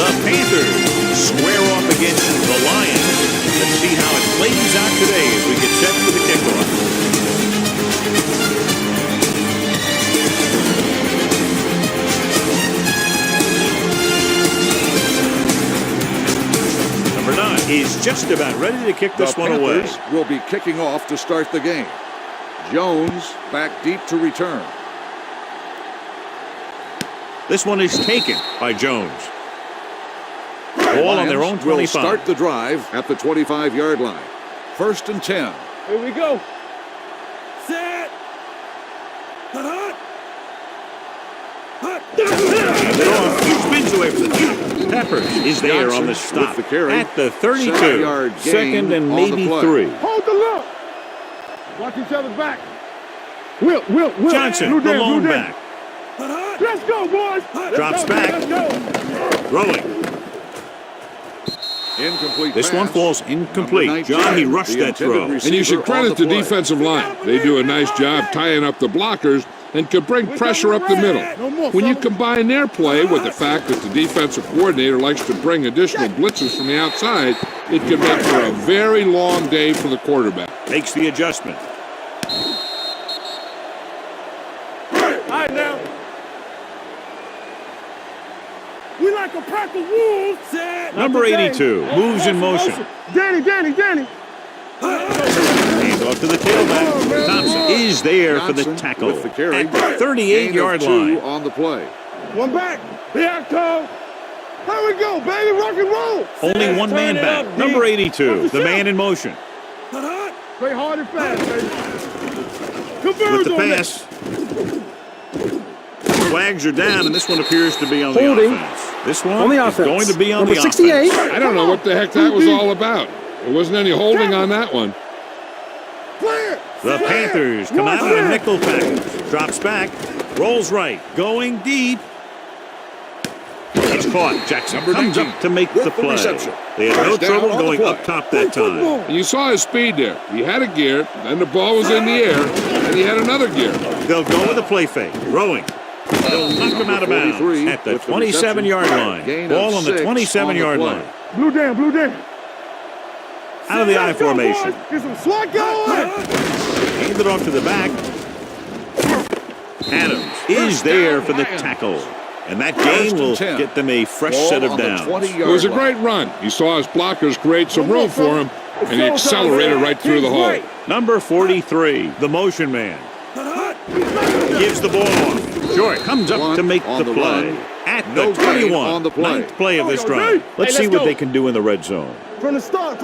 The Panthers square off against the Lions. Let's see how it plays out today as we get set for the kickoff. Number 9 is just about ready to kick this one away. The Panthers will be kicking off to start the game. Jones back deep to return. This one is taken by Jones. Ball on their own 25. Will start the drive at the 25-yard line. 1st and 10. Here we go. Set. Hut. Spins away from the field. Peppers is there on the stop the carry. at the 32. 7-yard gain 2nd and on maybe the play. 3. Hold the look. Watch each other back. Will. Johnson, the lone back. Let's go, boys. Drops back. Let's go. Throwing. Incomplete This pass. one falls incomplete. John, he rushed that throw. And you should credit the defensive line. They do a nice job tying up the blockers and can bring pressure up the middle. When you combine their play with the fact that the defensive coordinator likes to bring additional blitzes from the outside, it can make for a very long day for the quarterback. Makes the adjustment. All right, now. We like a pack of wolves. Set. Number 82 moves in motion. Danny. Hands off to the tailback. Thompson is there for the tackle with the carry. at the 38-yard line. On the play. One back. Here I come. Here we go, baby. Rock and roll. Only one man back. Number 82, the man in motion. Play hard and fast, baby. With the pass. Flags are down, and this one appears to be on the offense. This one is going to be on the offense. 68. I don't know what the heck that was all about. There wasn't any holding on that one. The Panthers come out in a nickel package. Drops back, rolls right, going deep. It's caught. Jackson comes up to make the play. They had no trouble going up top that time. And you saw his speed there. He had a gear, then the ball was in the air, and he had another gear. They'll go with a play fake. Rowing. They'll knock him out of bounds at the 27-yard line. Ball on the 27-yard line. Blue down. Out of the I formation. Get some swat going. Hand it off to the back. Adams is there for the tackle. And that gain will get them a fresh set of downs. It was a great run. He saw his blockers create some room for him, and he accelerated right through the hole. Number 43, the motion man. Gives the ball off. Short comes up to make the play. At the 21, ninth play of this drive. Let's see what they can do in the red zone. From the start.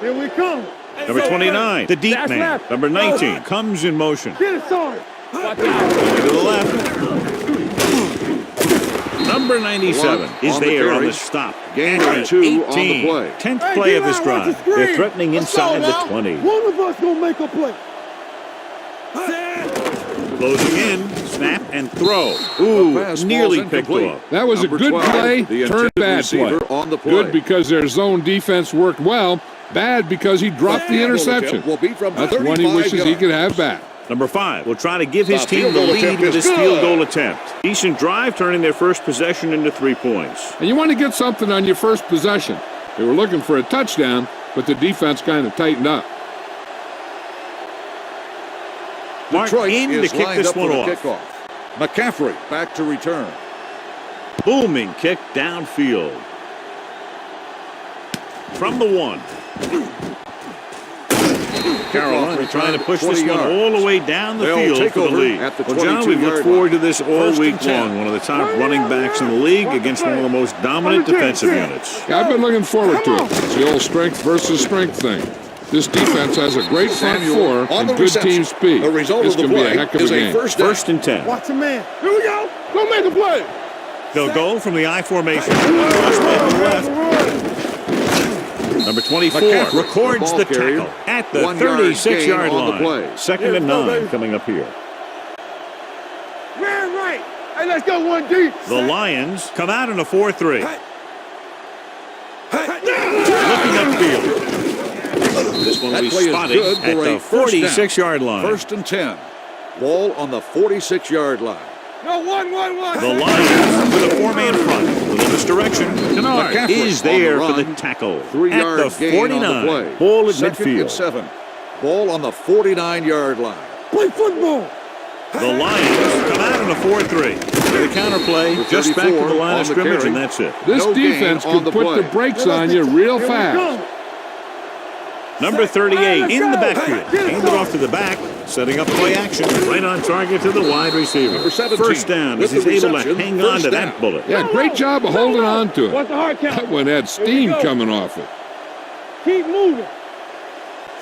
Here we come. Number 29, the deep man. Number 19, comes in motion. Get it started. To the left. Number 97 is there on the stop. Gain At 2 18, on the play. 10th play of this drive. They're threatening inside the 20. One of us gonna make a play. Closing in, snap and throw. Ooh, nearly picked off. That was a good play, turned bad play. Good because their zone defense worked well. Bad because he dropped the interception. That's one he wishes he could have back. Number 5 will try to give his team the lead with this field goal attempt. Decent drive, turning their first possession into 3 points. And you want to get something on your first possession. They were looking for a touchdown, but the defense kind of tightened up. Mark in to kick this one off. McCaffrey back to return. Booming kick downfield. From the 1. Carolina trying to push this one all the way down the field for the lead. Well, John, we've looked forward to this all week long. One of the top running backs in the league against one of the most dominant defensive units. Yeah, I've been looking forward to it. It's the old strength versus strength thing. This defense has a great front four and good team speed. This can be a heck of a game. 1st and 10. Watch a man. Here we go. Go make a play. They'll go from the I formation. Left. Number 24 records the tackle at the 36-yard line. 2nd and 9 coming up here. Man right. Hey, let's go one deep. The Lions come out in a 4-3. Looking upfield. This one will be spotted at the 46-yard line. 1st and 10. Ball on the 46-yard line. No, one. The Lions with a 4-man front. A little misdirection. Kennard McCaffrey is on the there for run. the tackle. 3-yard at the gain 49. on the play. Ball at 2nd midfield. and 7. Ball on the 49-yard line. Play football. The Lions come out in a 4-3. The counter play, just back to the line on of the scrimmage, carry. and that's it. This No gain defense on can the put play. the brakes on you real fast. Number 38 in the backfield. Hand it off to the back, setting up play action. Right on target to the wide receiver. Number 17 First down as with he's the able to reception. hang on First to down. that bullet. Yeah, great job of holding on to it. What's the hard count? That one had steam coming off it. Keep moving.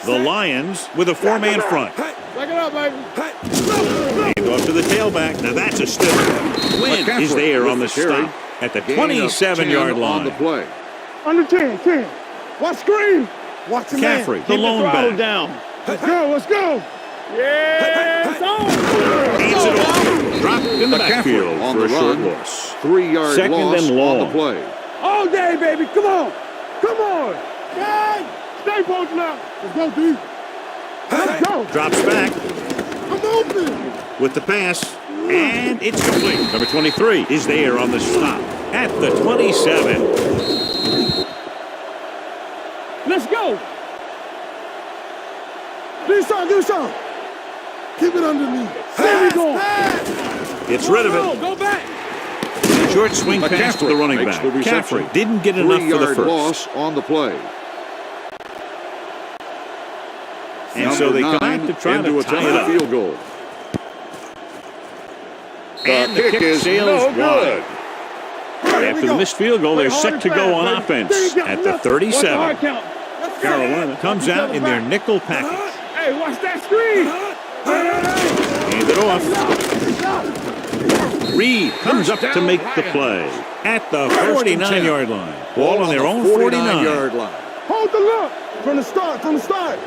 The Lions with a four-man front. Back it up, baby. Hand off to the tailback. Now that's a stiff. Win McCaffrey is there with on the the carry. stop at the Gain of 27-yard 10 on the line. play. Under 10, 10. Watch screen. Watch the man. McCaffrey, the lone back. Down. Let's go, let's go. Yes, on. Hands it off. Dropped in the McCaffrey backfield on for a the short run. loss. 3-yard Second loss and on long. the play. All day, baby. Come on. Come on. Good. Stay posting up. Let's go, D. Let's go. Drops back I'm open. with the pass, and it's complete. Number 23 is there on the stop at the 27. Let's go. Do something. Keep it underneath. There we go. It's rid of it. Go back. Short swing pass to the running makes back. the reception. McCaffrey didn't get enough for the 3-yard first. loss on the play. And so they come out to try into to a tie it up. field goal. And the kick is sails no wide. good. After the missed field goal, they're set to go on offense at the 37. Carolina comes out in their nickel package. Hey, watch that screen. Hand it off. Reed comes up to make the play at the 49-yard line. Ball on their own 49-yard 49. line. Hold the look. From the start.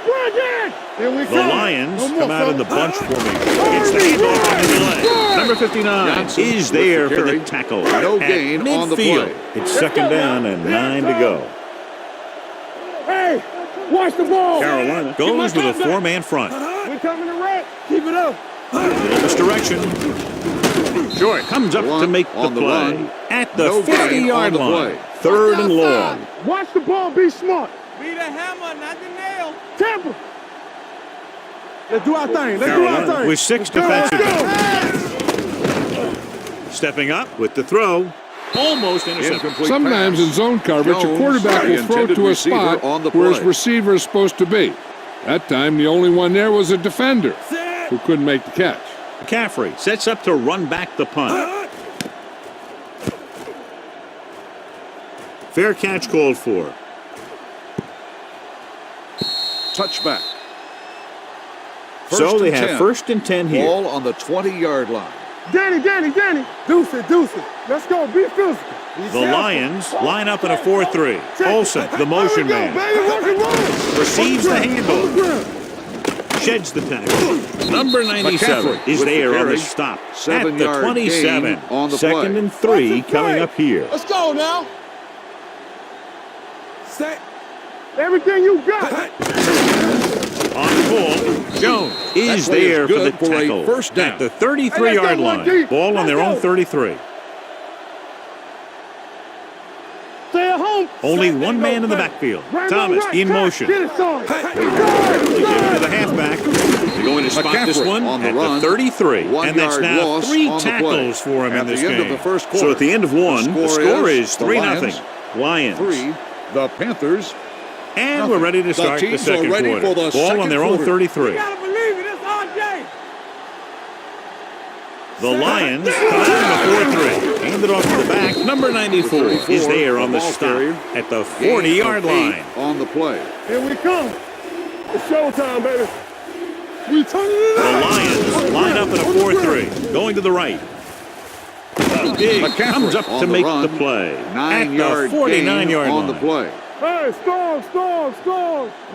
Bring it. Here we The go. Lions No more, come out in the son. bunch formation. It's the handoff on the delay. Number 59 Johnson is with there the for the carry. tackle. No at gain on the midfield. play. It's second down and 9 to go. Hey, watch the ball. Carolina goes with a four-man front. We're coming to wreck. Keep it up. Little misdirection. Short comes up to make the On the play run. at the No gain 40-yard on the line. play. Third and long. Watch the ball. Be smart. Be the hammer, not the nail. Tampa. Let's do our thing. Carolina with 6 defensive. Let's Stepping up with the throw. Almost intercepted. Incomplete Sometimes in pass. zone coverage, a Jones, quarterback the will throw intended to a receiver spot on the where his play. receiver is supposed to be. That time, the only one there was a defender who couldn't make the catch. McCaffrey sets up to run back the punt. Fair catch called for. Touchback. So First they and have 10. first and 10 here. Ball on the 20-yard line. Danny. Deuce it. Let's go. Be physical. The Lions line up in a 4-3. Olsen, the motion man, Baby, rock and roll. receives the handoff, sheds the tackle. Number 97 McCaffrey is with the there on the carry. stop at the 7-yard 27. gain on the Second play. and 3 coming up here. Let's go now. Set. Everything you got. On the ball, Jones is That play is there for the good for a tackle first down. at the 33-yard line. Ball on their own 33. Stay at home. Only one man in the backfield. Thomas in motion. Get it, son. They give it to the halfback. They're going to spot this McCaffrey one on the at run. the 33. And that's 1-yard now loss 3 on the play. tackles for him At in this the end of game. the first So quarter, at the end of one, the score is 3-0. Lions. 3. The Panthers. And we're ready to start the teams second are ready quarter. for the Ball on their own second quarter. 33. You gotta believe it, it's RJ. The Lions come out in the 4-3. Hand it off to the back. Number 94 is there on the ball stop carrier. at the Gain 40-yard of 8 line. on the play. Here we come. It's showtime, baby. We turning it The up. Lions line up in a 4-3. Going to the right. Big McCaffrey comes up on to the make run. the play at 9-yard the 49-yard gain on line. the play. Hey, storm.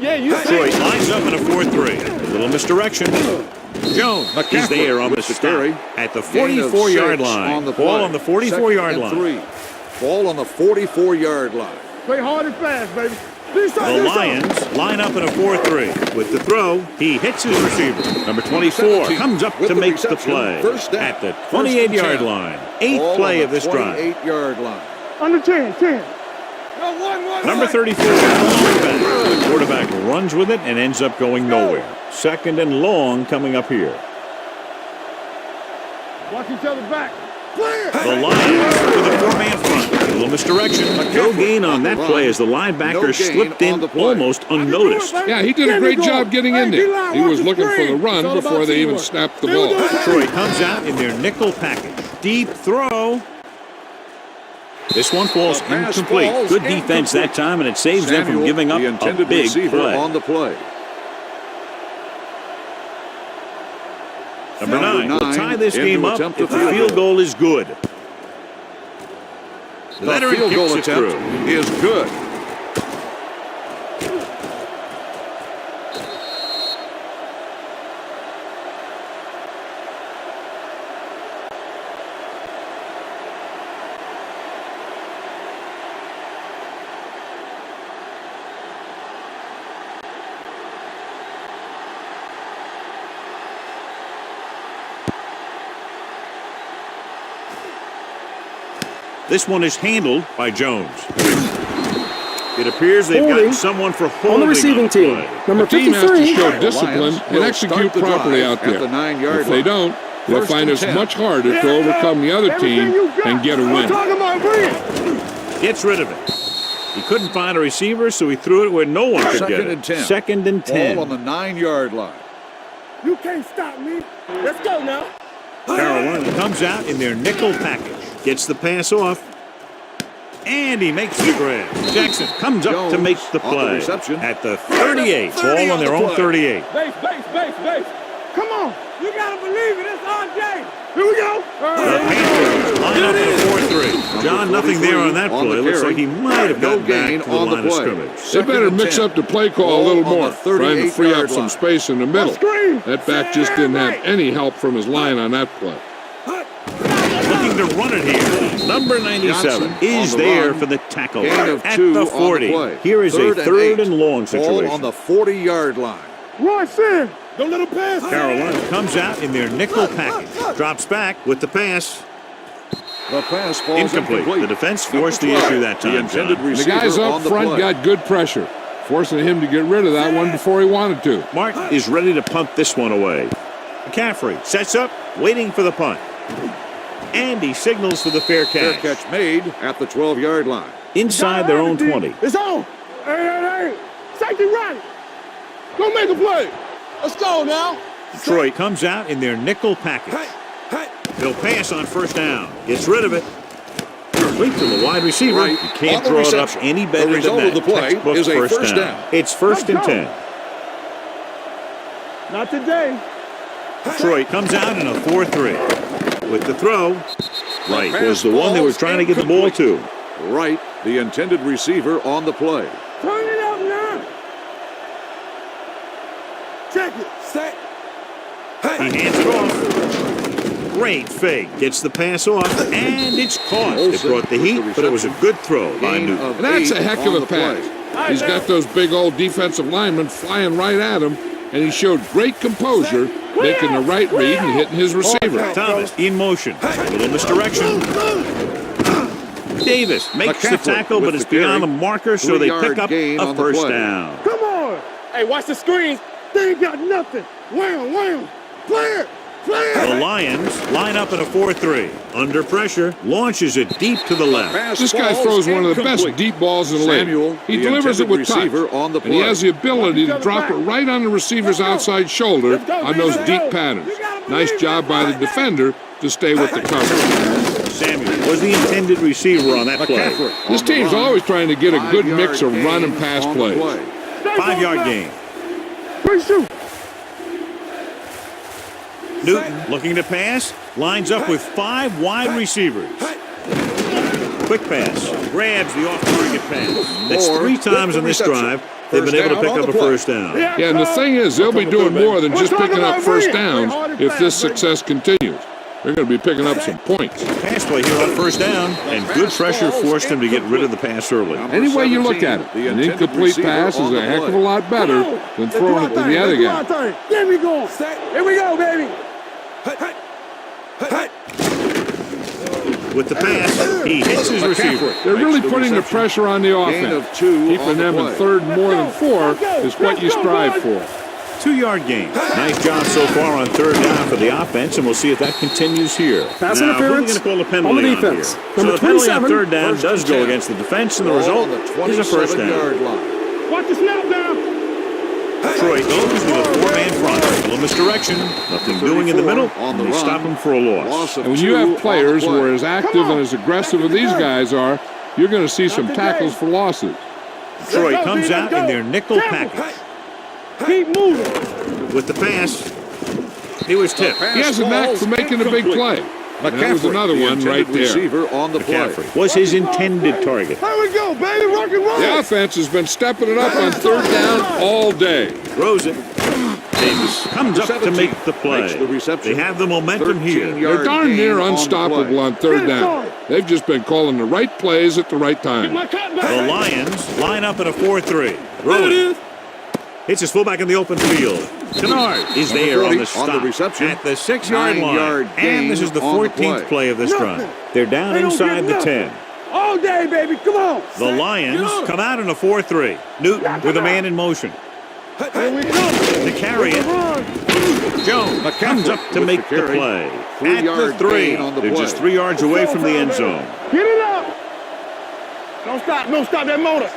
Yeah, you Detroit lines up in a 4-3. A little misdirection. Jones is McCaffrey there on the with the stop carry. at the Gain of 44-yard 6 line. on the Ball play. on the 44-yard Second and line. 3. Ball on the 44-yard line. Play hard and fast, baby. The Lions line up in a 4-3. With the throw, he hits his receiver. Number 24 comes up with to the make the reception. play First down. at the First and 28-yard 10. line. Eighth Ball play on of this the drive. 28-yard line. Under 10, 10. Number 34, the quarterback runs with it and ends up going nowhere. Second and long coming up here. Watch each other back. The Lions with a four-man front. A little misdirection. No gain on that play as the linebacker slipped in almost unnoticed. Yeah, he did a great job getting in there. He was looking for the run before they even snapped the ball. Detroit comes out in their nickel package. Deep throw. This one falls incomplete. Good defense that time, and it saves them from giving up a big play. On the play. Number 9 will tie this game up if the field goal is good. The field goal attempt is good. This one is handled by Jones. It appears they've gotten someone for holding on the receiving team. Number the team 53. has to show discipline and execute properly out there. If they don't, they'll find it much harder to overcome the other team and get a win. Gets rid of it. He couldn't find a receiver, so he threw it where no one could get it. Second and 10. Ball on the 9-yard line. You can't stop me. Let's go now. Carolina comes out in their nickel package. Gets the pass off. And he makes the grab. Jackson comes up to make the play. At the 38. Ball on their own 38. Base. Come on. You got to believe it. It's RJ. Here we go. The Panthers line up in a 4-3. John, nothing there on that play. Looks like he might have gotten back to the line of scrimmage. They better mix up the play call a little more, trying to free up some space in the middle. That back just didn't have any help from his line on that play. Looking to run it here. Number 97 is there for the tackle at the 40. Here is a third and long situation. Ball on the 40-yard line. Rush in. Don't let him pass. Carolina comes out in their nickel package. Drops back with the pass. The pass falls Incomplete. The defense forced the issue that time. The guys up front got good pressure, forcing him to get rid of that one before he wanted to. Martin is ready to punt this one away. McCaffrey sets up, waiting for the punt. And he signals for the fair catch. Fair catch made at the 12-yard line. Inside their own 20. It's on. Hey. Safety right. Go make a play. Let's go now. Detroit comes out in their nickel package. They'll pass on first down. Gets rid of it. Complete to the wide receiver. You can't draw it up any better than that. The play is a first down. It's first and 10. Not today. Detroit comes out in a 4-3. With the throw, Wright was the one they were trying to get the ball to. Wright, the intended receiver on the play. Turn it up now. Check it. Set. He hands it off. Great fake. Gets the pass off, and it's caught. It brought the heat, but it was a good throw by Newton. And that's a heck of a pass. He's got those big old defensive linemen flying right at him, and he showed great composure, making the right read and hitting his receiver. Thomas in motion. A little misdirection. Davis makes the tackle, but it's beyond the marker, so they pick up a first down. Come on. Hey, watch the screen. They ain't got nothing. Wham. Play it. The Lions line up in a 4-3. Under pressure, launches it deep to the left. This guy throws one of the best deep balls in the league. He delivers it with touch, and he has the ability to drop it right on the receiver's outside shoulder on those deep patterns. Nice job by the defender to stay with the coverage. Samuel was the intended receiver on that play. This team's always trying to get a good mix of run and pass plays. 5-yard gain. Newton looking to pass, lines up with 5 wide receivers. Quick pass, grabs the off-target pass. That's 3 times on this drive they've been able to pick up a first down. Yeah, and the thing is, they'll be doing more than just picking up first downs if this success continues. They're going to be picking up some points. Pass play here on first down, and good pressure forced him to get rid of the pass early. Any way you look at it, an incomplete pass is a heck of a lot better than throwing it to the other guy. There we go. Here we go, baby. With the pass, he hits his receiver. They're really putting the pressure on the offense. Keeping them in third and more than 4 is what you strive for. 2-yard gain. Nice job so far on third down for the offense, and we'll see if that continues here. Pass now, interference who are going to call a penalty on the on defense. here? Number So the penalty on 27. third down does go against the defense, and the result is a first down. Watch the snap down. Troy goes with a 4-man front. A little misdirection. Nothing doing in the middle. And they stop him for a loss. And when you have players who are as active and as aggressive as these guys are, you're going to see some tackles for losses. Troy comes out in their nickel package. Keep moving. With the pass, he was tipped. He has a knack for making a big play. And that was another one right there. Receiver on the play. McCaffrey was his intended target. Here we go, baby. Rock and roll. The offense has been stepping it up on third down all day. Throws it. Davis comes up to make the play. They have the momentum here. They're darn near unstoppable on third down. They've just been calling the right plays at the right time. The Lions line up in a 4-3. Rolling. Hits his fullback in the open field. Kennard is there on the stop at the 6-yard line. And this is the 14th play of this drive. They're down inside the 10. All day, baby. Come on. The Lions come out in a 4-3. Newton with a man in motion. Here we go. To carry it. Jones comes up to make the play. At the 3. They're just 3 yards away from the end zone. Get it up. Don't stop. Don't stop that motor.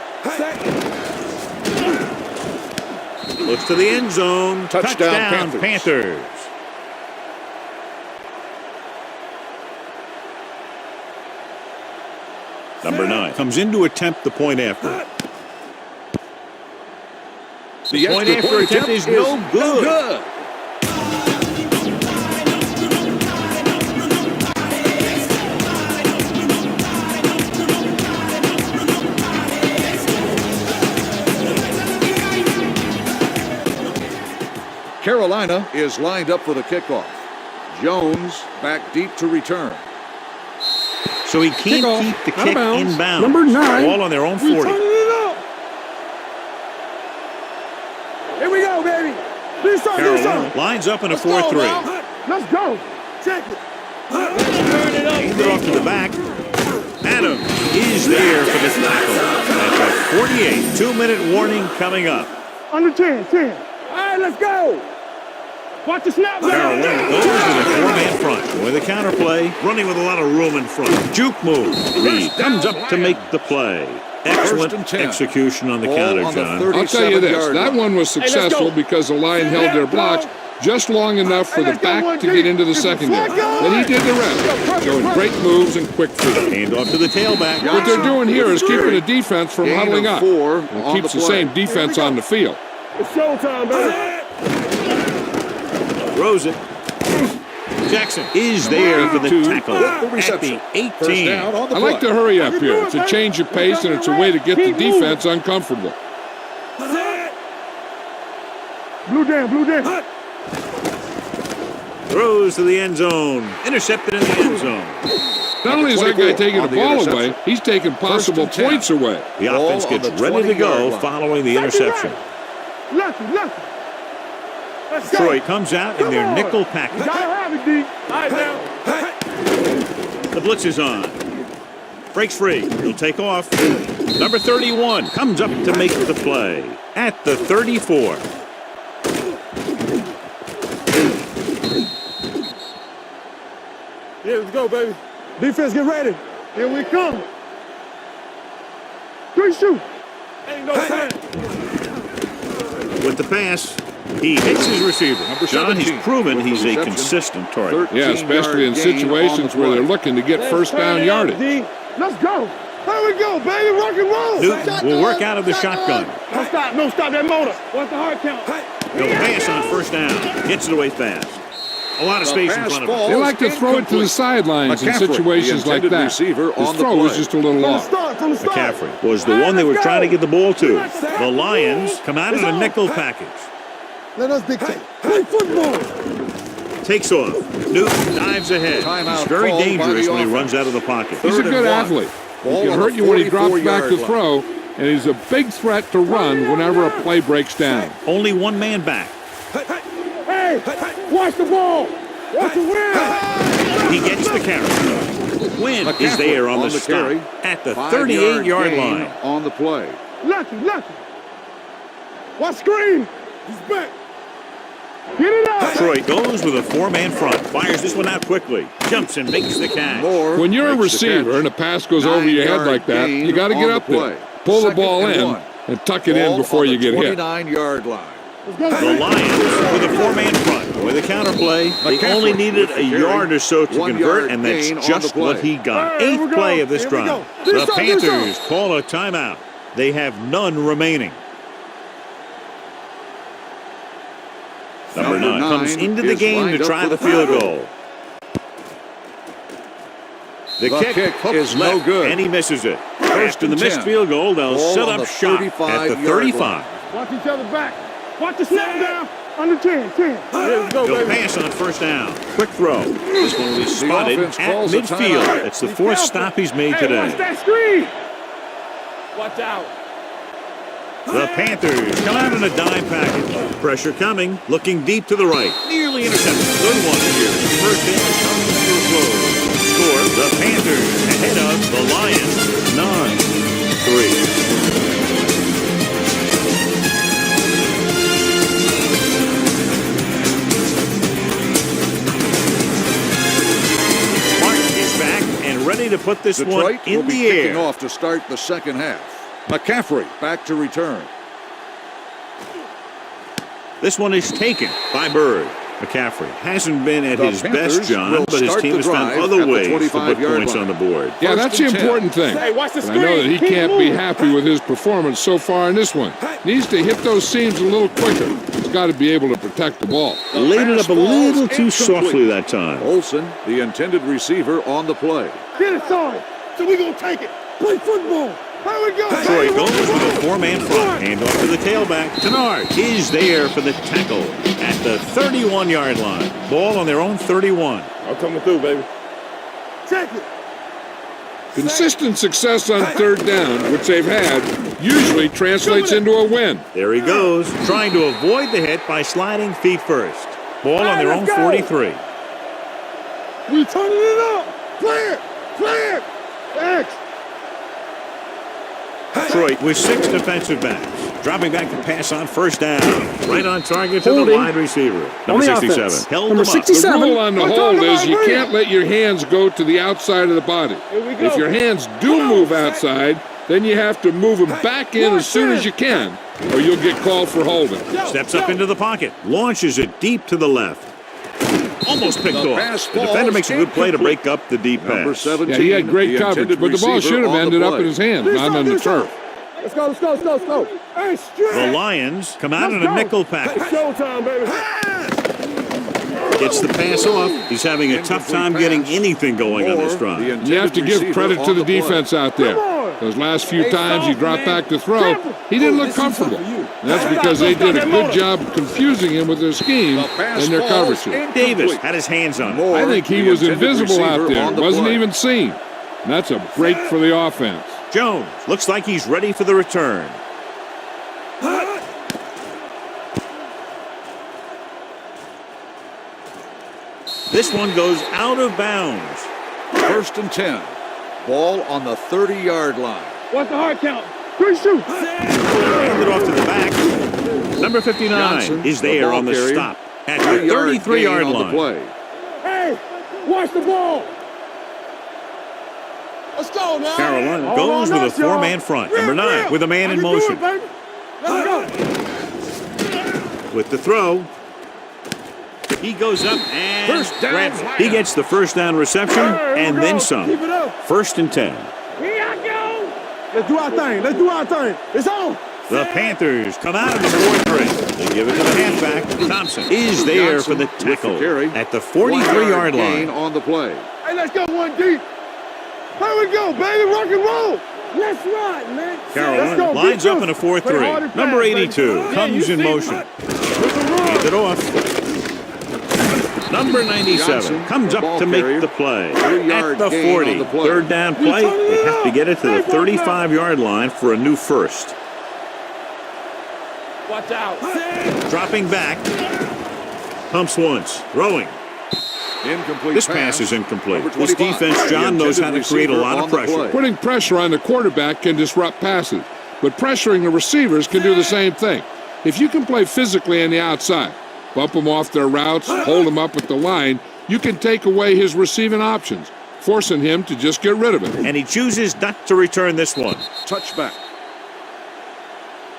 Looks to the end zone. Touchdown Panthers. Number 9 comes in to attempt the point after. The point after attempt is no good. Carolina is lined up for the kickoff. Jones back deep to return. So he can't keep the kick inbound. Number 9. All on their own 40. Here we go, baby. Carolina lines up in a 4-3. Let's go. Check it. Hand it off to the back. Adams is there for the tackle. That's a 48. 2-minute warning coming up. Under 10. All right, let's go. Watch the snap. Carolina goes with a 4-man front. With a counter play, running with a lot of room in front. Juke move. Reed comes up to make the play. Excellent execution on the counter, John. I'll tell you this, that one was successful because the line held their blocks just long enough for the back to get into the secondary. Then he did the rest, showing great moves and quick feet. Hand off to the tailback. What they're doing here is keeping the defense from huddling up. And keeps the same defense on the field. It's showtime, baby. Throws it. Jackson is there for the tackle at the 18. I like to hurry up here. It's a change of pace and it's a way to get the defense uncomfortable. Blue down. Throws to the end zone. Intercepted in the end zone. Not only is that guy taking the ball away, he's taking possible points away. The offense gets ready to go following the interception. Lucky. Detroit comes out in their nickel package. The blitz is on. Breaks free. He'll take off. Number 31 comes up to make the play at the 34. Yeah, let's go, baby. Defense, get ready. Here we come. 3 shoot. Ain't no time. With the pass, he hits his receiver. John, he's proven he's a consistent target. Yeah, especially in situations where they're looking to get first down yardage. Let's go. Here we go, baby. Rock and roll. Newton will work out of the shotgun. Don't stop that motor. What's the hard count? He'll pass on first down. Gets it away fast. A lot of space in front of him. They like to throw it to the sidelines in situations like that. His throw is just a little off. McCaffrey was the one they were trying to get the ball to. The Lions come out in a nickel package. Let us dictate. Play football. Takes off. Newton dives ahead. He's very dangerous when he runs out of the pocket. He's a good athlete. He can hurt you when he drops back to throw, and he's a big threat to run whenever a play breaks down. Only one man back. Hey, watch the ball. Watch the win. He gets the carry. Win is McCaffrey there on the carry. stop at the 5-yard 38-yard gain line. on the play. Lucky. Watch screen. He's back. Get it out. Detroit goes with a four-man front. Fires this one out quickly. Jumps and makes the catch. Moore When you're a makes the receiver catch. and a pass goes over your head 9-yard like that, gain you got to get on up the there. play. Pull the Second ball and in one. and tuck it in Ball before on you the get hit. 29-yard line. The Lions with a four-man front. With a counterplay, they McCaffrey only needed with a the carry. yard or so to 1 convert, yard and that's gain on just the play. what he got. Hey, here we Eighth go. play of this Here we drive. go. The Do Panthers call a timeout. They have none remaining. Number 9 comes into the is game to lined up try for the the field field goal. The kick hooked is no left, good. and he misses it. First in the and missed 10. field goal, they'll Ball set on up the shop at the 35-yard 35. Watch each other back. Watch the snap down. Under 10. There we go, He'll baby. pass on first down. Quick throw. This one will be spotted offense at calls a midfield. timeout. It's the fourth stop he's made Hey, watch today. that screen. Watch out. The Panthers come out in a dime package. Pressure coming, looking deep to the right. Nearly intercepted. Good one here. First in comes to a close. Score, the Panthers ahead of the Lions 9-3. Martin is back and ready to put this Detroit one in will be the kicking air. off to start the second half. McCaffrey back to return. This one is taken by Bird. McCaffrey hasn't been at The his Panthers best, John, will but his start team the has found drive other at the ways to put 25-yard points line. on the board. Yeah, that's the and 10. important thing. Hey, watch the But I know that he Keep can't be moving. happy with his performance so far in this one. Needs to hit those seams a little quicker. He's got to be able to protect the ball. Laid it up a pass little falls too incomplete. softly that time. Olsen, the intended receiver, on the play. Get it, son. So we gonna take it. Play football. Here we go. Troy baby. goes with a four-man front. Hand off to the tailback. Tenard is there for the tackle at the 31-yard line. Ball on their own 31. I'm coming through, baby. Check it. Consistent success on third down, which they've had, usually translates into a win. There he goes, trying to avoid the hit by sliding feet first. Ball on their own let's go. 43. We turning it up. Play it. X. Detroit with 6 defensive backs. Dropping back to pass on first down. Right on target to the Holding. wide receiver. On Number the 67. offense. Held Number him up. 67. The rule on the What's hold on the is you line, can't let your hands go to the outside of the body. Here we go. If your hands do move outside, then you have to move them back in as soon as you can, or you'll get called for holding. Steps up into the pocket. Launches it deep to the left. Almost picked The off. pass The defender falls makes a good play to break up the deep Number pass. 17. Yeah, he had great the coverage, intended but the ball receiver should have on the ended up play. in his hands, not on the turf. Let's go. Hey, straight. The Lions come out in a nickel package. It's showtime, baby. Gets the pass off. He's having a tough time getting anything going on this Moore, the drive. You have to intended give receiver credit to on the play. defense out there. Those last few times he dropped back to throw, he didn't look comfortable. And that's because they did a good job of confusing him with their scheme The pass and their falls coverage. incomplete. Davis had his hands on it. Moore, I think he the was intended invisible out receiver there, on the wasn't play. even seen. And that's a break for the offense. Jones looks like he's ready for the return. This one goes out of bounds. First and 10. Ball on the 30-yard line. What's the hard count? 3 shoot. Handed off to the back. Number 59 Johnson, is the there ball on the carrier. stop at the 3-yard 33-yard gain on the line. play. Hey, watch the ball. Let's go now. Carolina All goes on with a us, y'all. four-man front. Real, Number 9 real. with a man I in can do motion. it, baby. Let's go. With the throw. He goes up and First down, grabs it. Lions. He gets the first down reception Hey, here and we then go. some. Keep it up. First and 10. Here I go. Let's do our thing. It's on. The Panthers come out in the 4-3. They give it to the halfback. Thompson is there for the Johnson with the tackle carry. at the 1-yard 43-yard gain line. on the play. Hey, let's go one deep. Here we go, baby. Rock and roll. Let's ride, man. Carolina Let's go. lines Beat up you. in a Play hard 4-3. and Number fast, baby. 82 Yeah, comes you in see motion. it. It's a run. Hand it off. Number 97 Johnson, comes the up ball to make carrier. the play. 3-yard At the gain 40. on the play. Third down play. They have to get it to the 35-yard line for a new first. Watch out. Dropping back. Pumps once. Throwing. Incomplete This pass is incomplete. Number This 25, defense, John, knows how to create a lot of pressure. Putting pressure on the quarterback can disrupt passes, but pressuring the receivers can do the same thing. If you can play physically on the outside, bump them off their routes, hold them up at the line, you can take away his receiving options, forcing him to just get rid of it. And he chooses not to return this one. Touchback.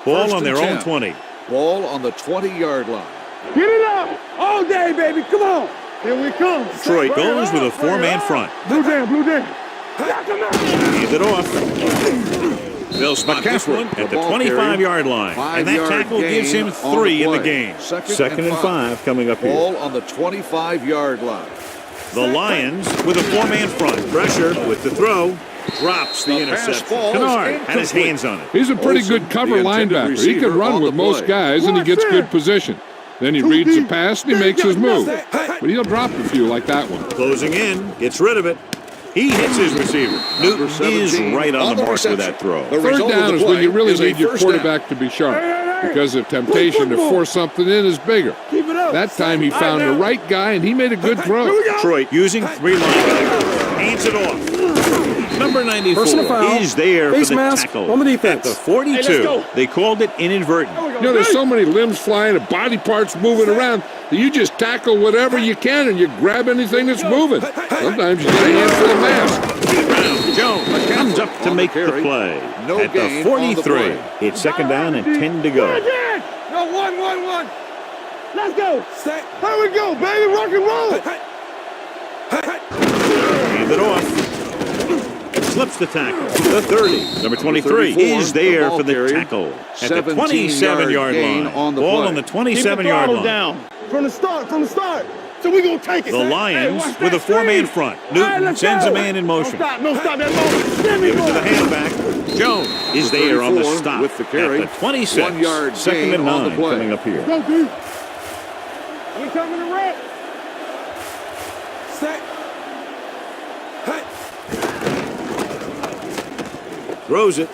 Ball First on their and own 10. 20. Ball on the 20-yard line. Get it up. All day, baby. Come on. Here we come. Detroit goes with a four-man front. Blue down, blue down. Knock him out. Hands it off. They'll spot this one at the 25-yard line. And that tackle gives him 3 in the game. Second and 5 coming up here. Ball on the 25-yard line. The Lions with a four-man front. Pressure with the throw. Drops the pass interception. falls Kennard had his incomplete. hands on it. He's a pretty Olsen, good cover the intended linebacker. He receiver can run on with the most play. guys, and he gets good position. Then he reads the pass, and he makes his move. But he'll drop a few like that one. Closing in. Gets rid of it. He hits his receiver. Newton is right on the mark with that throw. The Third result of down the is when play you really is a need your first down. quarterback to be sharp, because the temptation to force something in is bigger. Keep it up. That time he found the right guy, and he made a good throw. Detroit using 3 linebackers. Hands it off. Number 94 Personal foul. is there Face for the mask tackle. on the At defense. the 42, Hey, let's go. they called it inadvertent. You know, there's so many limbs flying and body parts moving around that you just tackle whatever you can and you grab anything that's moving. Sometimes you get a handful of mass. Brown Jones comes up to on make the the carry. play. No At the gain on the 43, play. it's second down and 10 to go. No, one. Let's go. Here we go, baby. Rock and roll. Hand it off. Slips the tackle. The 30. Number 23 34, is there the ball for the carrier. tackle. At the 17-yard 27-yard gain line. on the Ball play. on the Keep the 27-yard throttle line. down. From the start. So we gonna take it. The Lions Hey, watch with a that four-man screen. front. All right, Newton let's sends go. a man in motion. No stop that motion. Send me Gives to the going. halfback. Jones is there on the 34 stop. with the carry. At the 26. 1 yard Second gain and on the 9 play. coming up here. Go, dude. We coming to wreck. Set. Throws it.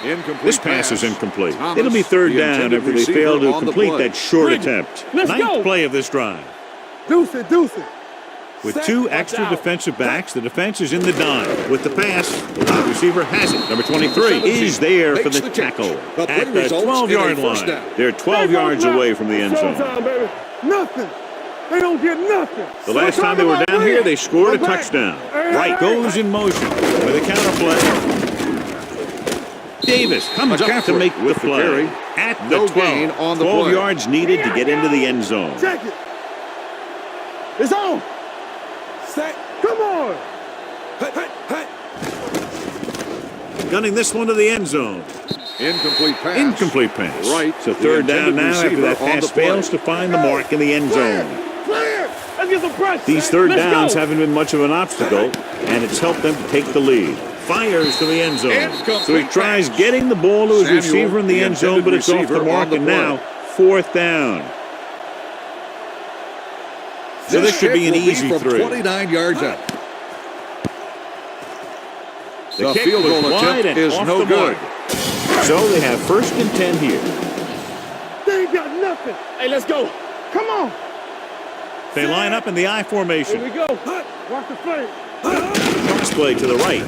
Incomplete This pass is incomplete. Thomas, It'll be third the down intended after they receiver fail to on the complete play. that short Bring it. attempt. Let's Ninth go. play of this drive. Deuce it. With Set. 2 extra out. defensive backs, the defense is in the dime. With the pass, the wide receiver has it. Number 23 is there for Makes the the catch. tackle. The play At the results in a 12-yard first line. down. They're 12 yards away from the end zone. Showtime, baby. Nothing. They don't get nothing. The last time they were down here, they scored a touchdown. Wright goes in motion with a counter play. Davis comes up to McCaffrey make the with the play. carry. At the No 12. gain on the 12 play. yards needed to get into the end zone. Check it. It's on. Set. Come on. Gunning this one to the end zone. Incomplete pass. Incomplete pass. Right. So The third down intended now after receiver that on pass the play. fails to find the mark in the end zone. Clear. Let's get some pressure. These third Let's downs go. haven't been much of an obstacle, and it's helped them to take the lead. Fires to the end zone. Incomplete So he tries pass. getting the ball to his Samuel, receiver in the the end zone, but it's off intended the mark, receiver on and the now fourth down. So this should be an kick will easy from 3. 29 yards out. The kick field was goal wide attempt and is off no the good. mark. So they have first and 10 here. They ain't got nothing. Hey, let's go. Come on. They line up in the I Here formation. we go. Watch the play. Cross play to the right.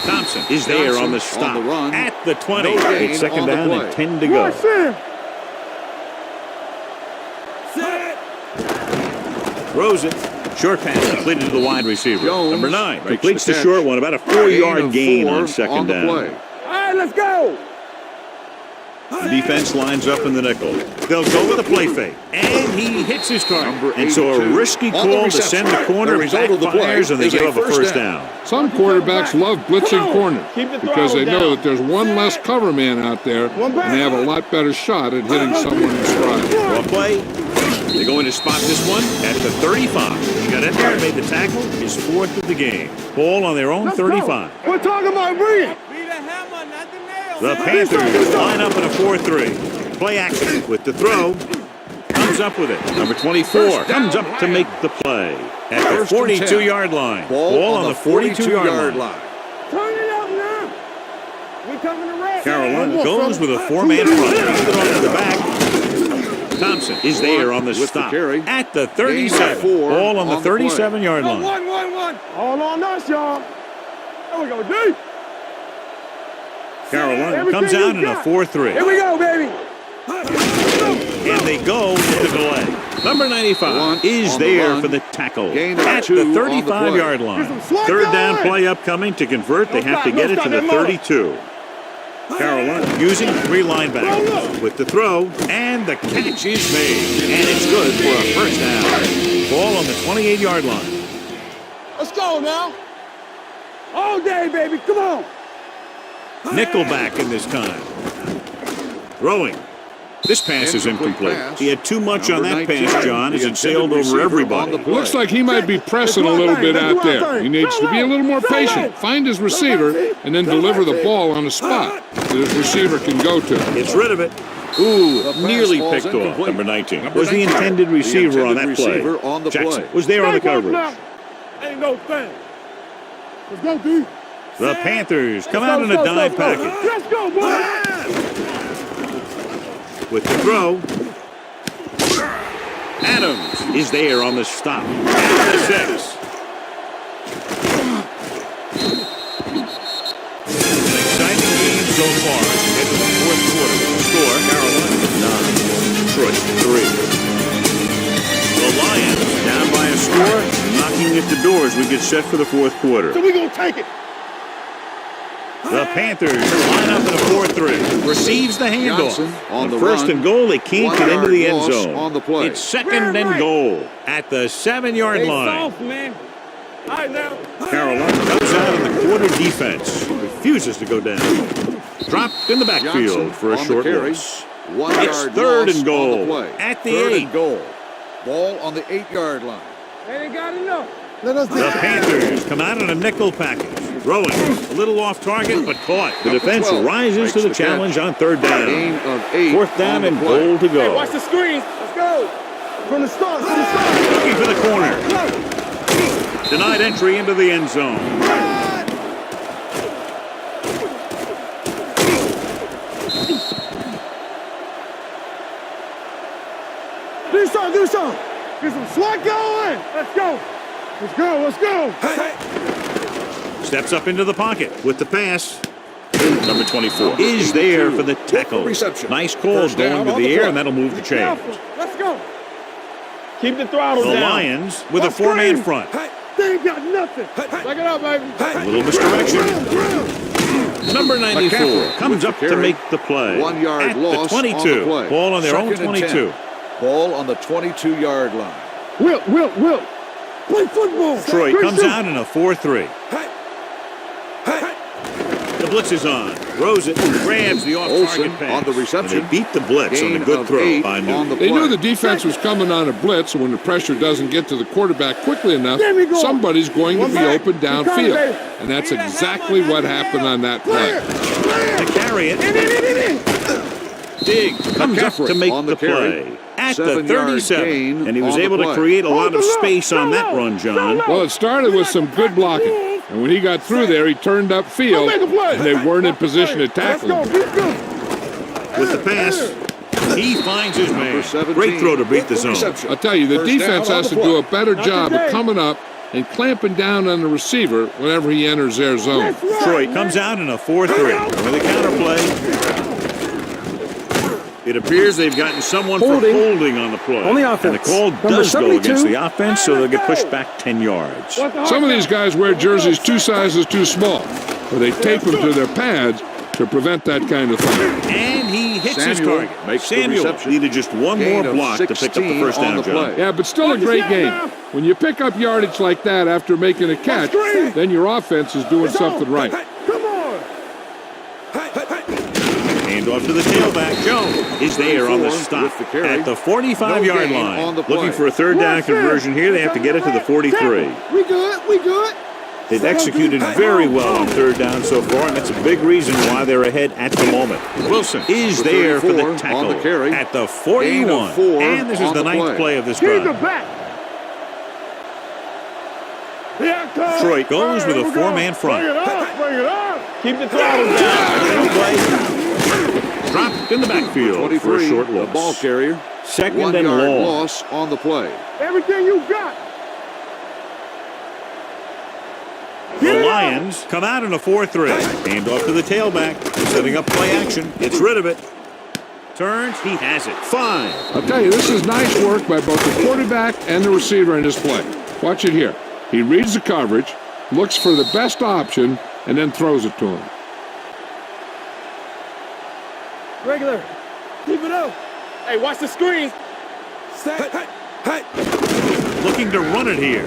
Thompson is there Johnson on the on stop. the run. At the 20. No gain It's second on the down play. and 10 to go. Watch him. Set. Throws it. Short pass completed to the wide receiver. Jones Number 9 makes completes the the catch. short one, about a Gain 4-yard of gain 4 on second the down. play. All right, let's go. The defense lines up in the nickel. They'll go with a play fake. And he hits his target. Number And so a 82. risky On the call to reception. send the corner The result of the play backfires, and they is give a up a first first down. down. Some quarterbacks love blitzing corners Keep the because they throttle know down. that there's one less cover man out there, and they have a lot better shot at hitting someone in stride. Well, play. They're going to spot this one at the 35. He got in there and made the tackle. His 4th of the game. Ball on their own Let's 35. Go. We're talking about Reed. Be the hammer, not the nail. The Panthers line up in a 4-3. Play action with the throw. Comes up with it. Number 24 comes up to make the play. At the First and 10. 42-yard line. Ball on the 42-yard line. Turn it up now. We coming to wreck. Carolina goes with a 4-man front. Leaves it off to the back. Thompson is there on the with the stop carry. at the Gain 37. of 4 Ball on the on the play. 37-yard line. One. All on us, y'all. There we go, D. Carolina Everything comes you out in a got. 4-3. Here we go, baby. And they go with the delay. Number 95 One is on the there run. for the tackle Gain of at 2 the on the 35-yard play. line. Get some slack Third down going. play upcoming. To convert, they No have to stop, get no it to stop, the that motor. 32. Carolina using 3 linebackers Roll up. with the throw, and the catch is made. And it's good for a first down. Ball on the 28-yard line. Let's go now. All day, baby. Come on. Nickelback in this time. Throwing. This pass is Incomplete incomplete. pass. He had too much on Number that 19, pass, John, as the it sailed intended over receiver everybody. on the play. Looks like he might be pressing a little bit out there. He needs to be a little more patient. Find his receiver and then deliver the ball on a spot that his receiver can go to. Gets rid of it. Ooh, The pass nearly falls picked off. incomplete. Number 19 Number was the 19, intended receiver on that play. receiver on the Jackson play. was there on the Stay coverage. now. Ain't no thing. Let's go, D. The Panthers come out in a dime package Let's go, boy. with the throw. Adams is there on the stop at the 6. An exciting game so far as we head to the fourth quarter with the score. Carolina 9, Detroit 3. The Lions down by a score, knocking at the doors. We get set for the fourth quarter. So we gonna take it. The Panthers line up in a 4-3. Receives the handoff. Johnson on the first run. and goal, they can't 1 get into the yard end loss zone. on the play. It's second and goal at the 7-yard Stay line. soft, man. All right, now. Carolina comes out in the quarter defense. Refuses to go down. Dropped in the backfield Johnson for a on short the carry. loss. 1 It's yard third loss and goal on the play. at the Third 8. and goal. Ball on the 8-yard line. They ain't got enough. Let us The Panthers come out in a nickel package. Throwing a little off target, but caught. The Number defense 12 rises makes to the the challenge catch. on third down. Gain of 8 Fourth down on the and play. goal to Hey, go. watch the screen. Let's go. from the start. From the start. Looking for the corner. Denied entry into the end zone. Do something. Do something. Get some slack going. Let's go. Let's go. Let's go. Steps up into the pocket with the pass. Number 24 is there for the tackle. Reception. Nice call First down going to on the the air, play. and that'll move the chains. Let's go. Keep the throttle The down. Lions with a Let's 4-man scream. front. They ain't got nothing. Back it up, baby. A little misdirection. Number 94 McCaffrey comes with the up to carry. make the play. 1 yard at loss the 22. on the play. Ball on their own Second and 22. 10. Ball on the 22-yard line. Wilt. Play football. Troy Great comes shoot. out in a 4-3. The blitz is on. Throws it, grabs the off-target Olsen pass. on the reception. And they beat the blitz on Gain a good of throw 8 by on Newton. the They play. knew the defense was coming on a blitz, and when the pressure doesn't get to the quarterback quickly enough, There we go. somebody's going to One be back. open You got it, downfield. baby. And that's exactly what happened on that play. To carry it, Diggs comes up McCaffrey to make on the the carry. play at the 7-yard 37. gain And he was on the able to play. create a lot of Hold it up. space on that Go run, John. low. Well, it started with some good blocking. And when he got through there, he turned upfield, Go make a play. and they weren't in position to Let's tackle go. him. Be good. With the pass, he finds his man. 17 Great throw to beat the with zone. reception. I'll tell you, the First defense down on has the to play. do a better job today. of coming up and clamping down on the receiver whenever he enters their zone. That's right, Troy man. comes out in a 4-3 with a counterplay. It appears they've gotten someone for holding on the play. On the And offense. the call Number does go 72. against the offense, so they'll get pushed back 10 yards. Some of these guys wear jerseys 2 sizes too small, or they tape them to their pads to prevent that kind of thing. And he hits his Samuel target. makes the Samuel reception. needed just one Gain more of block to pick up the 16 first on down, the John. play. Yeah, but still a great game. When you pick up yardage like that after making a catch, then your offense is doing something right. Come on. Hand off to the tailback. Jones is there on the 24 stop with the carry. at the 45-yard No gain line. on the play. Looking for a third down Watch it. conversion here. They have to get it to the 43. We good. We good. They've executed very well on third down so far, and that's a big reason why they're ahead at the moment. Wilson is The there for the 34 tackle on the carry. at the Gain 41. of 4 And this is on the the ninth play. play of this Keep the drive. back. Here it comes. Detroit goes with a Here we go. four-man front. Bring it up. Bring it up. Keep the throttle down. Play. Dropped in the backfield for a 23, short the loss. ball carrier. Second 1 and yard long. loss on the play. Everything you got. The Lions come out in a 4-3. Hand off to the tailback. Setting up play action. Gets rid of it. Turns. He has it. 5. I'll tell you, this is nice work by both the quarterback and the receiver in this play. Watch it here. He reads the coverage, looks for the best option, and then throws it to him. Regular. Keep it up. Hey, watch the screen. Set. Hey. Looking to run it here.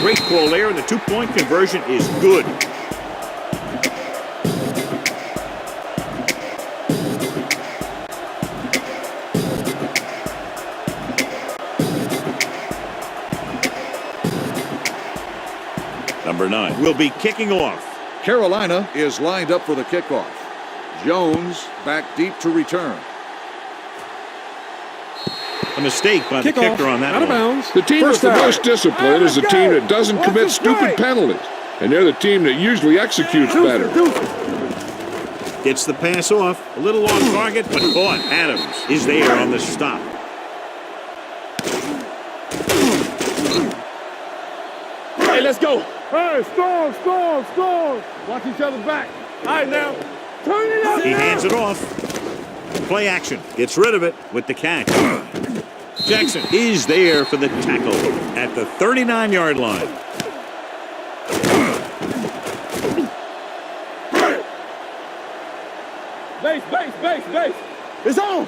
Great call there, and the 2-point conversion is good. Number 9 will be kicking off. Carolina is lined up for the kickoff. Jones back deep to return. A mistake by the Kickoff. kicker on that Out of one. bounds. The team with the down. most discipline is the team that doesn't commit stupid penalties. And they're the team that usually executes better. Gets the pass off. A little off target, but caught. Adams is there on the stop. Hey, let's go. Hey, storm. Watch each other back. All right, now. Turn it up. He hands it off. Play action. Gets rid of it with the catch. Jackson is there for the tackle at the 39-yard line. Base. It's on.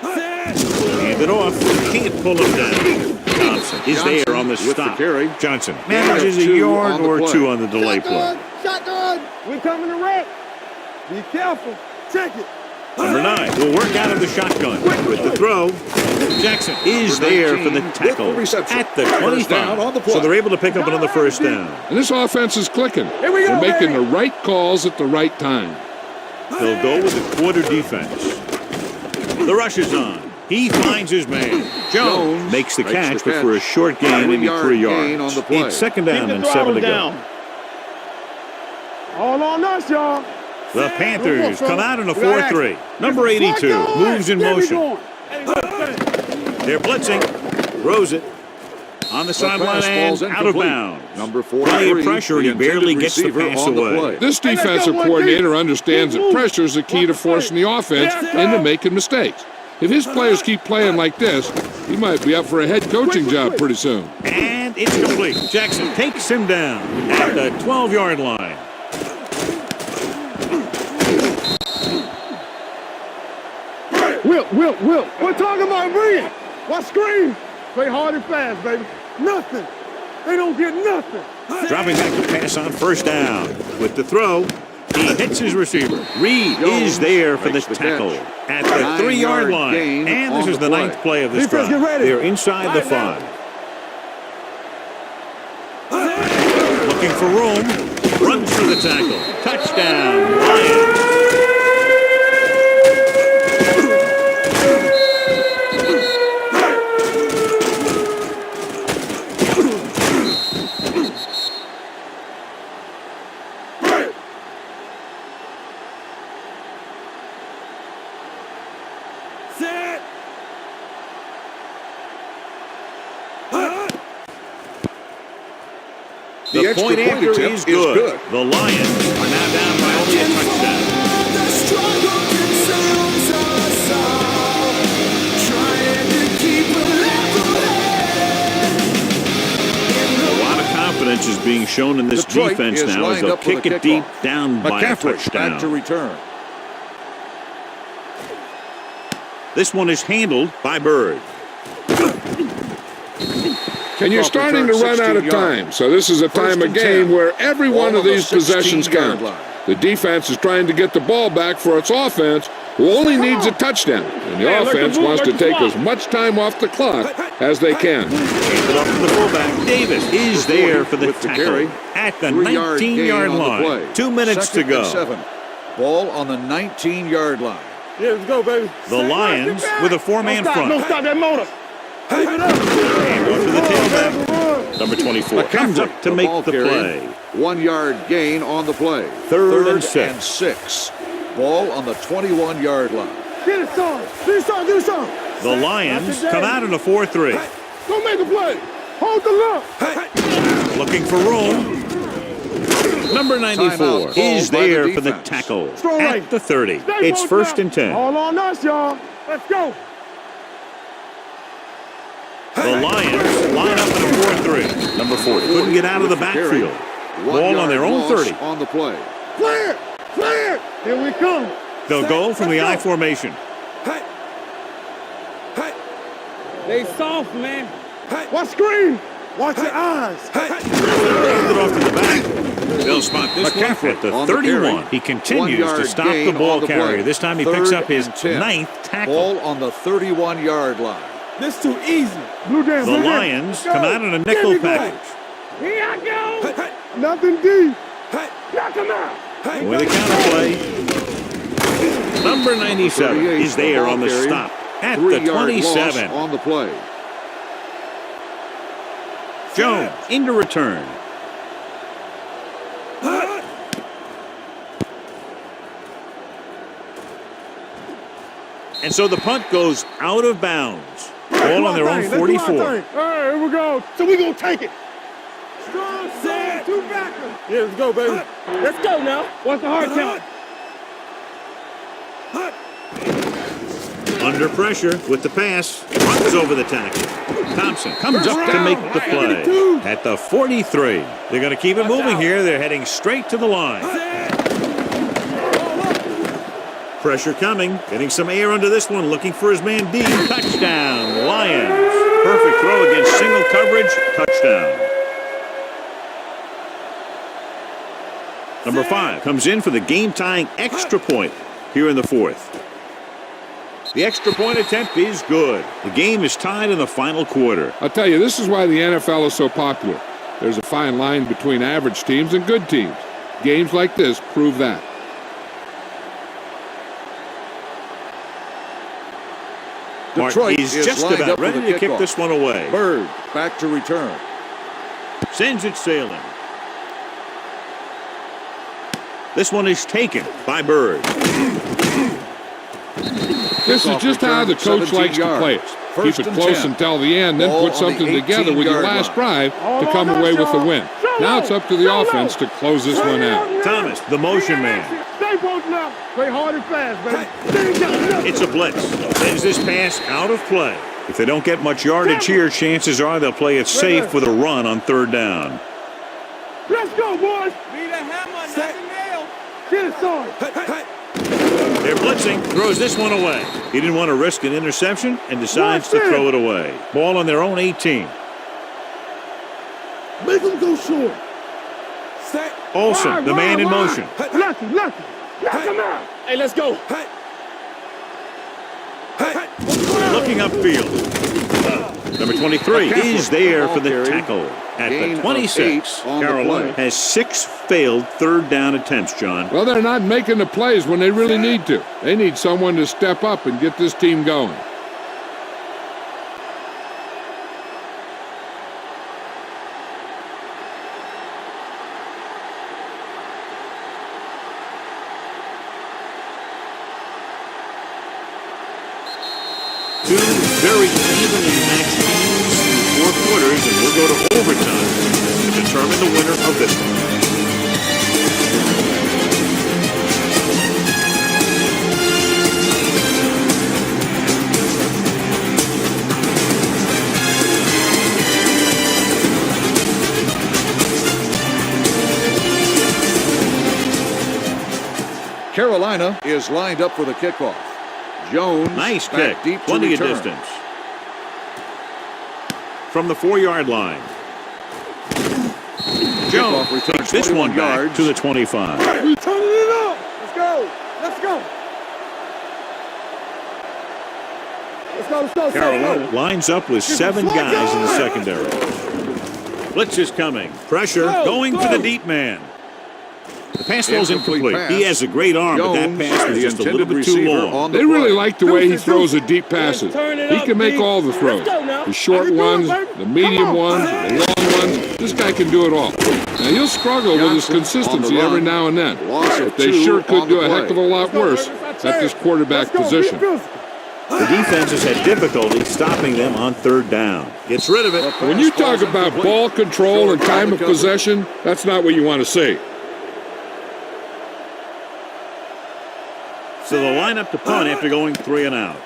Hand it off. Can't pull him down. Thompson is there on the with the stop. carry. Johnson manages a 2 yard on the or play. 2 on the delay play. Shotgun. We coming to wreck. Be careful. Check it. Number 9 will work out of the shotgun with the throw. Jackson is there for the tackle at the 25. So they're able to pick up another first down. And this offense is clicking. Here we go, They're making baby. the right calls at the right time. They'll go with the quarter defense. The rush is on. He finds his man. Jones makes the catch, but for a short gain, maybe 3 gain yards. on the play. It's second down Keep and the 7 to throttle go. down. All on us, y'all. The Panthers come out in a 4-3. Number 82 moves in motion. They're blitzing. Throws it. On the sideline and out of bounds. Number Plenty of 43, pressure, and he barely gets the receiver pass on the away. play. This defensive coordinator understands that pressure is the key to forcing the offense into making mistakes. If his players keep playing like this, he might be up for a head coaching job pretty soon. And it's complete. Jackson takes him down at the 12-yard line. Will. We're talking about bringing. What screen? Play hard and fast, baby. Nothing. They don't get nothing. Dropping back to pass on first down. With the throw, he hits his receiver. Reed is there for the makes the tackle catch. at the 3-yard 9-yard line. gain And this on is the the play. 9th play of this Defense, drive. get ready. They're inside the 5. Looking for room. Runs for the tackle. Touchdown, Lions. The extra point point after attempt is is good. good. The Lions are now down by only a touchdown. A lot of confidence is being shown in this Detroit defense is now as lined they'll up for kick the it deep kickoff. down by a McCaffrey touchdown. back to return. This one is handled by Bird. And you're Kickoff starting to return, run out of 16 time, yards. so this is a First time of and game 10. where every one Ball of on the these possessions 16-yard counts. line. The defense is trying to get the ball back for its offense, who only needs a touchdown, and the offense wants to take as much time off the clock as they can. Hand it off to the fullback. Davis is there for the With the tackle carry. at the 3-yard 19-yard gain on the line. play. 2 minutes Second to go. and 7. Ball on the 19-yard line. Yeah, let's go, baby. The Lions with a four-man front. Don't stop that motor. Keep it up. And off to the tailback. Number 24 comes up to the make ball the carrier. play. 1 yard gain on the play. Third and and 6. Ball on the 21-yard line. Get it, son. Do something. The Lions come out in a 4-3. Go make a play. Hold the look. Looking for room. Number 94 Timeout is called by the there for the defense. tackle Strong at right. the 30. Stay It's both first now. and 10. All on us, y'all. Let's go. The Lions line up in a 4-3. Number 40 couldn't get out of the backfield. Ball on their own 30. On the play. Clear. Here we come. They'll go from the I formation. They soft, man. Watch screen. Watch your eyes. Hand it off to the back. They'll spot this one at the on the 31. carry. He continues 1 to yard stop the gain ball on the carrier. play. This time he picks up his 3rd and 10. 9th tackle. Ball on the 31-yard line. This too easy. Blue down. The Lions come out in a nickel package. Here I go. Nothing deep. Knock him out. With a counterplay. Number 97 is there on the stop at the 3-yard 27. loss on the play. Jones into return. And so the punt goes out of bounds. Ball on their own 44. Hey, here we go. So we gonna take it. Strong set. Two backers. Yeah, let's go, baby. Let's go now. What's the hard count? Under pressure with the pass. Runs over the tackle. Thompson comes up to make the play at the 43. They're going to keep it moving here. They're heading straight to the line. Pressure coming. Getting some air under this one. Looking for his man D. Touchdown, Lions. Perfect throw against single coverage. Touchdown. Number 5 comes in for the game-tying extra point here in the 4th. The extra point attempt is good. The game is tied in the final quarter. I'll tell you, this is why the NFL is so popular. There's a fine line between average teams and good teams. Games like this prove that. Detroit He's is just lined about up for ready the to kick kickoff. this one away. Bird back to return. Sends it sailing. This one is taken by Bird. This is just how the coach likes to play it. Keep it close until the end, then put something together with your last drive to come away with the win. Now it's up to the offense to close this one out. Thomas, the motion man. Stay both now. Play hard and fast, baby. It's a blitz. Sends this pass out of play. If they don't get much yardage here, chances are they'll play it safe with a run on 3rd down. Let's go, boys. Need a hammer, not a nail. Get it started. They're blitzing, throws this one away. He didn't want to risk an interception and decides to throw it away. Ball on their own 18. Make them go short. Olsen, the man in motion. Lucky. Knock him out. Hey, let's go. Looking upfield. Number 23 is there for the tackle at Gain the of 26. 8 on the Carolina play. has 6 failed 3rd down attempts, John. Well, they're not making the plays when they really need to. They need someone to step up and get this team going. Two very evenly matched teams through 4 quarters, and we'll go to overtime to determine the winner of this one. Carolina is lined up for the kickoff. Jones, Nice back kick, deep to plenty of return. distance. From the 4-yard line. Jones Kickoff return, takes this one 21 back yards. to the 25. We turning it up. Let's go. Let's go. Carolina lines up with 7 guys in the secondary. Blitz is coming. Pressure going for the deep man. The pass falls incomplete. pass. He has a great arm, but that Jones, pass was the just a little intended bit too receiver long. on the They really play. like the way he throws the deep passes. Turn it He up, can make D. all the throws. Let's go now. The short I can do it, ones, baby. the medium Come on. ones, the long ones. This guy can do it all. Now, he'll struggle with his consistency every now and then, but they sure could do a heck of a lot worse at this quarterback position. The defense has had difficulty stopping them on third down. Gets rid of it. When you talk about ball control and time of possession, that's not what you want to see. So the lineup to punt after going 3 and out.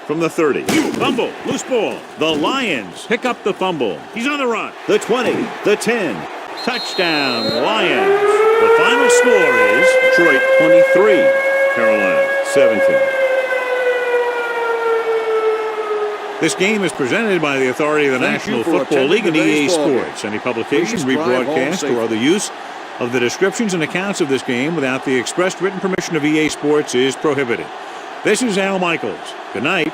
From the 30. Fumble. Loose ball. The Lions pick up the fumble. He's on the run. The 20. The 10. Touchdown, Lions. The final score is Detroit 23, Carolina 17. This game is presented by the authority of the National Football League and EA Sports. Any publication, rebroadcast, or other use of the descriptions and accounts of this game without the expressed written permission of EA Sports is prohibited. This is Al Michaels. Good night.